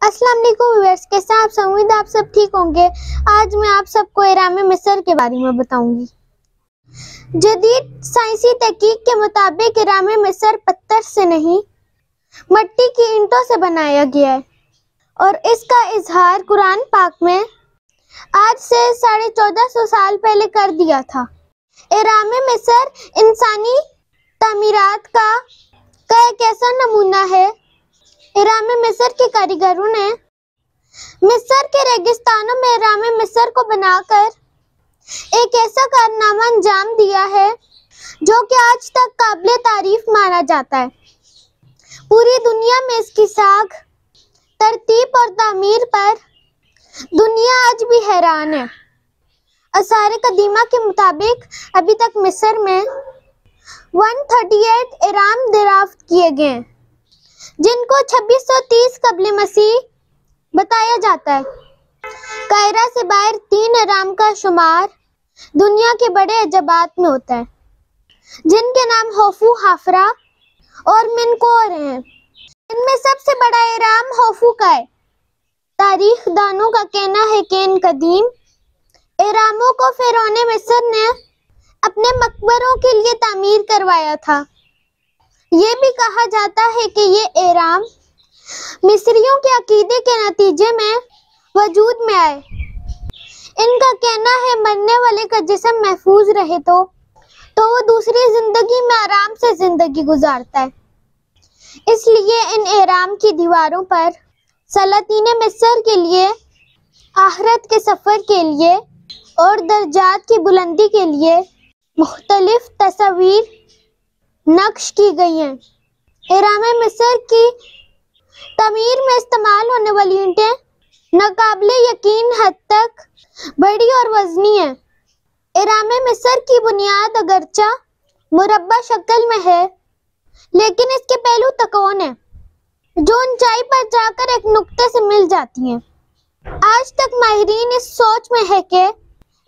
السلام علیکم ویورز، کیسے ہیں آپ سب؟ امید آپ سب ٹھیک ہوں گے۔ آج میں آپ سب کو اہرام مصر کے بارے میں بتاؤں گی۔ جدید سائنسی تحقیق کے مطابق اہرام مصر پتھر سے نہیں، مٹی کی اینٹوں سے بنایا گیا ہے، اور اس کا اظہار قرآن پاک میں آج سے 1450 سال پہلے کر دیا تھا۔ اہرام مصر انسانی تعمیرات کا ایک ایسا نمونہ ہے۔ اہرام مصر کے کاریگروں نے مصر کے ریگستانوں میں اہرام مصر کو بنا کر ایک ایسا کارنامہ انجام دیا ہے جو کہ آج تک قابل تعریف مانا جاتا ہے۔ پوری دنیا میں اس کی ساکھ، ترتیب اور تعمیر پر دنیا آج بھی حیران ہے۔ آثار قدیمہ کے مطابق ابھی تک مصر میں 138 اہرام دریافت کیے گئے ہیں، جن کو 2630 قبل مسیح بتایا جاتا ہے۔ قاہرہ سے باہر 3 اہرام کا شمار دنیا کے بڑے عجائبات میں ہوتا ہے، جن کے نام خوفو، خافرہ اور منقور ہیں۔ ان میں سب سے بڑا اہرام خوفو کا ہے۔ تاریخ دانوں کا کہنا ہے کہ ان قدیم اہراموں کو فرعون مصر نے اپنے مقبروں کے لیے تعمیر کروایا تھا۔ یہ بھی کہا جاتا ہے کہ یہ اہرام مصریوں کے عقیدے کے نتیجے میں وجود میں آئے۔ ان کا کہنا ہے مرنے والے کا جسم محفوظ رہے تو وہ دوسری زندگی میں آرام سے زندگی گزارتا ہے۔ اس لیے ان اہرام کی دیواروں پر سلاطین مصر کے لیے، آخرت کے سفر کے لیے اور درجات کی بلندی کے لیے مختلف تصاویر نقش کی گئی ہیں۔ اہرام مصر کی تعمیر میں استعمال ہونے والی اینٹیں ناقابل یقین حد تک بڑی اور وزنی ہیں۔ اہرام مصر کی بنیاد اگرچہ مربع شکل میں ہے، لیکن اس کے پہلو تکون ہیں جو اونچائی پر جا کر ایک نقطے سے مل جاتی ہیں۔ آج تک ماہرین اس سوچ میں ہے کہ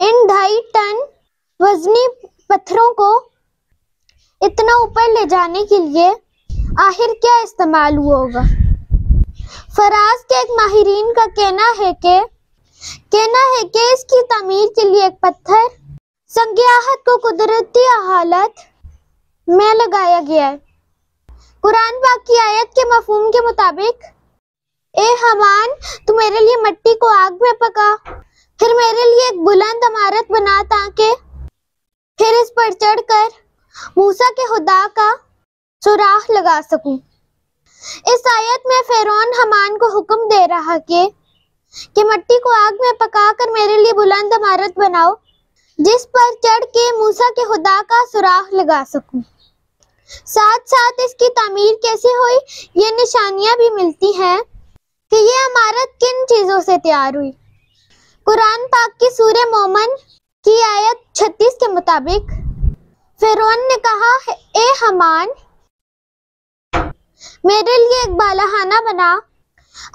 ان 2.5 ٹن وزنی پتھروں کو اتنا اوپر لے جانے کے لیے آخر کیا استعمال ہوا ہوگا۔ فراز کے ایک ماہرین کا کہنا ہے کہ اس کی تعمیر کے لیے ایک پتھر سنگ آہت کو قدرتی حالت میں لگایا گیا ہے۔ قرآن پاک کی آیت کے مفہوم کے مطابق، اے حامان، تو میرے لیے مٹی کو آگ میں پکا، پھر میرے لیے ایک بلند عمارت بنا تاکہ پھر اس پر چڑھ کر موسیٰ کے خدا کا سراغ لگا سکوں۔ اس آیت میں فرعون حامان کو حکم دے رہا کہ مٹی کو آگ میں پکا کر میرے لیے بلند عمارت بناؤ جس پر چڑھ کے موسیٰ کے خدا کا سراغ لگا سکوں۔ ساتھ ساتھ اس کی تعمیر کیسے ہوئی، یہ نشانیاں بھی ملتی ہیں کہ یہ عمارت کن چیزوں سے تیار ہوئی۔ قرآن پاک کی سورہ مومن کی آیت 36 کے مطابق فرعون نے کہا، اے حامان، میرے لیے ایک بالا خانہ بنا،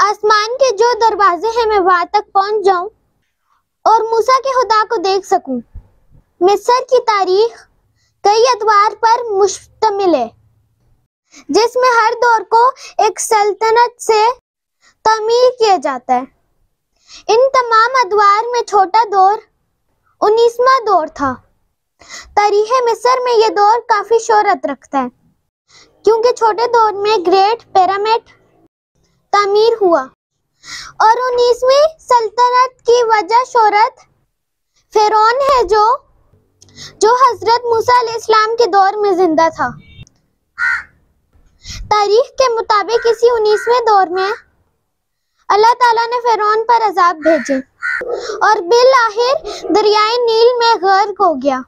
آسمان کے جو دروازے ہیں میں وہاں تک پہنچ جاؤں اور موسیٰ کے خدا کو دیکھ سکوں۔ مصر کی تاریخ کئی ادوار پر مشتمل ہے، جس میں ہر دور کو ایک سلطنت سے تعمیر کیا جاتا ہے۔ ان تمام ادوار میں چھوٹا دور 19واں دور تھا۔ تاریخ مصر میں یہ دور کافی شہرت رکھتا ہے کیونکہ چھوٹے دور میں گریٹ پیرامڈ تعمیر ہوا، اور 19ویں سلطنت کی وجہ شہرت فرعون ہے جو حضرت موسیٰ علیہ السلام کے دور میں زندہ تھا۔ تاریخ کے مطابق اسی 19ویں دور میں اللہ تعالیٰ نے فرعون پر عذاب بھیجے اور بالآخر دریائے نیل میں غرق ہو گیا۔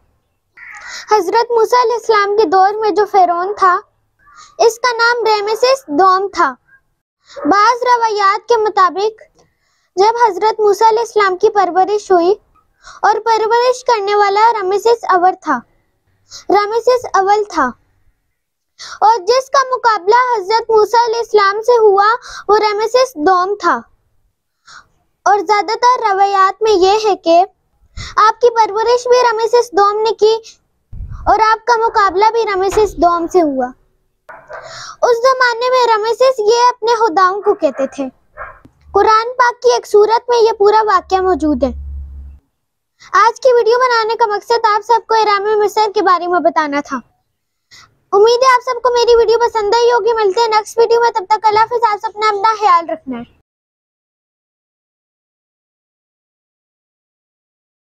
حضرت موسیٰ علیہ السلام کے دور میں جو فرعون تھا، اس کا نام رامسیس دوم تھا۔ بعض روایات کے مطابق جب حضرت موسیٰ علیہ السلام کی پرورش ہوئی اور پرورش کرنے والا رامسیس اول تھا، اور جس کا مقابلہ حضرت موسیٰ علیہ السلام سے ہوا وہ رامسیس دوم تھا۔ اور زیادہ تر روایات میں یہ ہے کہ آپ کی پرورش بھی رامسیس دوم نے کی اور آپ کا مقابلہ بھی رامسیس دوم سے ہوا۔ اس زمانے میں رامسیس یہ اپنے خداؤں کو کہتے تھے۔ قرآن پاک کی ایک سورت میں یہ پورا واقعہ موجود ہے۔ آج کی ویڈیو بنانے کا مقصد آپ سب کو احرام مصر کے بارے میں بتانا تھا۔ امید ہے آپ سب کو میری ویڈیو پسند آئی ہوگی۔ ملتے ہیں نیکسٹ ویڈیو میں، تب تک اللہ حافظ۔ آپ سب نے اپنا خیال رکھنا ہے۔